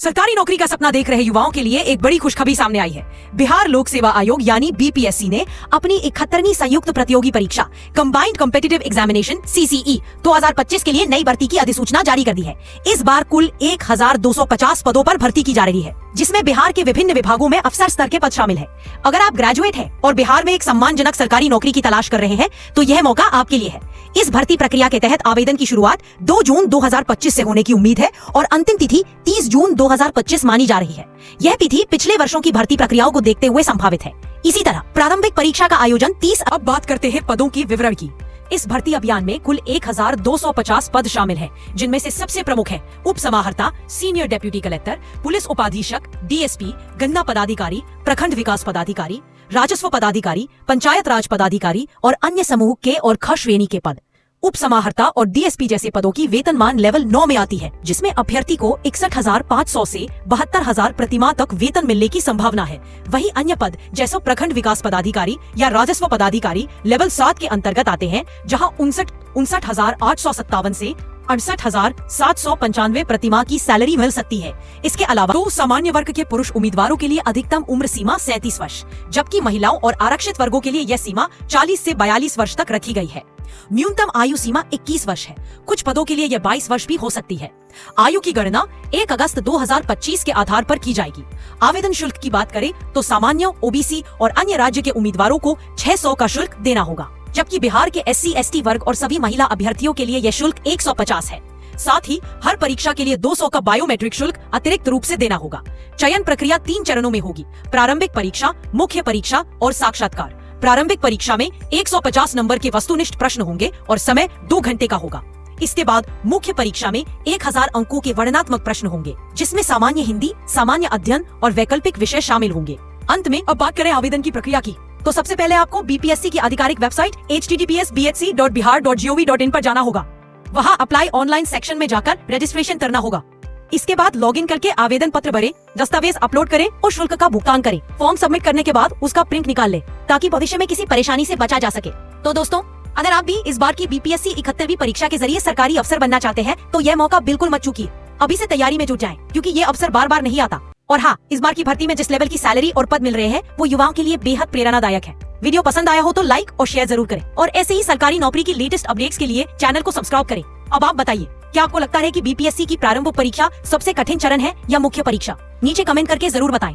सरकारी नौकरी का सपना देख रहे युवाओं के लिए एक बड़ी खुशखबरी सामने आई है। बिहार लोक सेवा आयोग यानी बीपीएससी ने अपनी 71वीं संयुक्त प्रतियोगी परीक्षा कंबाइंड कॉम्पिटिटिव एग्जामिनेशन सीसीई 2025 के लिए नई भर्ती की अधिसूचना जारी कर दी है। इस बार कुल 1250 पदों पर भर्ती की जा रही है, जिसमें बिहार के विभिन्न विभागों में अफसर स्तर के पद शामिल है। अगर आप ग्रेजुएट हैं और बिहार में एक सम्मानजनक सरकारी नौकरी की तलाश कर रहे हैं तो यह मौका आपके लिए है। इस भर्ती प्रक्रिया के तहत आवेदन की शुरुआत 2 जून 2025 से होने की उम्मीद है और अंतिम तिथि 30 जून 2025 मानी जा रही है। यह तिथि पिछले वर्षों की भर्ती प्रक्रियाओं को देखते हुए संभावित है। इसी तरह प्रारंभिक परीक्षा का आयोजन 30। अब बात करते हैं पदों की विवरण की। इस भर्ती अभियान में कुल 1250 पद शामिल हैं, जिनमें से सबसे प्रमुख है उप समाहर्ता, सीनियर डेप्यूटी कलेक्टर, पुलिस उपाधीक्षक, डीएसपी, गन्ना पदाधिकारी, प्रखंड विकास पदाधिकारी, राजस्व पदाधिकारी, पंचायत राज पदाधिकारी और अन्य समूह के और ख श्रेणी के पद। उप समाहर्ता और डीएसपी जैसे पदों की वेतनमान लेवल 9 में आती है, जिसमें अभ्यर्थी को 61,500 से 72,000 प्रतिमाह तक वेतन मिलने की संभावना है। वहीं अन्य पद जैसे प्रखंड विकास पदाधिकारी या राजस्व पदाधिकारी लेवल 7 के अंतर्गत आते हैं, जहां 59,857 से 68,795 प्रतिमाह की सैलरी मिल सकती है। इसके अलावा तो सामान्य वर्ग के पुरुष उम्मीदवारों के लिए अधिकतम उम्र सीमा 37 वर्ष, जबकि महिलाओं और आरक्षित वर्गों के लिए यह सीमा 40 से 42 वर्ष तक रखी गई है। न्यूनतम आयु सीमा 21 वर्ष है। कुछ पदों के लिए यह 22 वर्ष भी हो सकती है। आयु की गणना 1 अगस्त 2025 के आधार पर की जाएगी। आवेदन शुल्क की बात करें तो सामान्य, ओबीसी और अन्य राज्य के उम्मीदवारों को 600 का शुल्क देना होगा, जबकि बिहार के SC/ST वर्ग और सभी महिला अभ्यर्थियों के लिए यह शुल्क 150 है। साथ ही हर परीक्षा के लिए 200 का बायोमेट्रिक शुल्क अतिरिक्त रूप से देना होगा। चयन प्रक्रिया 3 चरणों में होगी: प्रारंभिक परीक्षा, मुख्य परीक्षा और साक्षात्कार। प्रारंभिक परीक्षा में 150 नंबर के वस्तुनिष्ठ प्रश्न होंगे और समय 2 घंटे का होगा। इसके बाद मुख्य परीक्षा में 1000 अंकों के वर्णनात्मक प्रश्न होंगे, जिसमें सामान्य हिंदी, सामान्य अध्ययन और वैकल्पिक विषय शामिल होंगे। अंत में अब बात करें आवेदन की प्रक्रिया की, तो सबसे पहले आपको बीपीएससी की आधिकारिक वेबसाइट https://bhc.bihar.gov.in पर जाना होगा। वहाँ अप्लाई ऑनलाइन सेक्शन में जाकर रजिस्ट्रेशन करना होगा। इसके बाद लॉगिन करके आवेदन पत्र भरें, दस्तावेज अपलोड करें और शुल्क का भुगतान करें। फॉर्म सबमिट करने के बाद उसका प्रिंट निकाल लें, ताकि भविष्य में किसी परेशानी से बचा जा सके। तो दोस्तों, अगर आप भी इस बार की बीपीएससी 71वीं परीक्षा के जरिए सरकारी अफसर बनना चाहते हैं तो यह मौका बिल्कुल मत चूकिए। अभी से तैयारी में जुट जाएं, क्योंकि ये अवसर बार बार नहीं आता। और हाँ, इस बार की भर्ती में जिस लेवल की सैलरी और पद मिल रहे हैं वो युवाओं के लिए बेहद प्रेरणादायक है। वीडियो पसंद आया हो तो लाइक और शेयर जरूर करें, और ऐसे ही सरकारी नौकरी की लेटेस्ट अपडेट्स के लिए चैनल को सब्सक्राइब करें। अब आप बताइए, क्या आपको लगता है कि बीपीएससी की प्रारंभिक परीक्षा सबसे कठिन चरण है या मुख्य परीक्षा? नीचे कमेंट करके जरूर बताएं।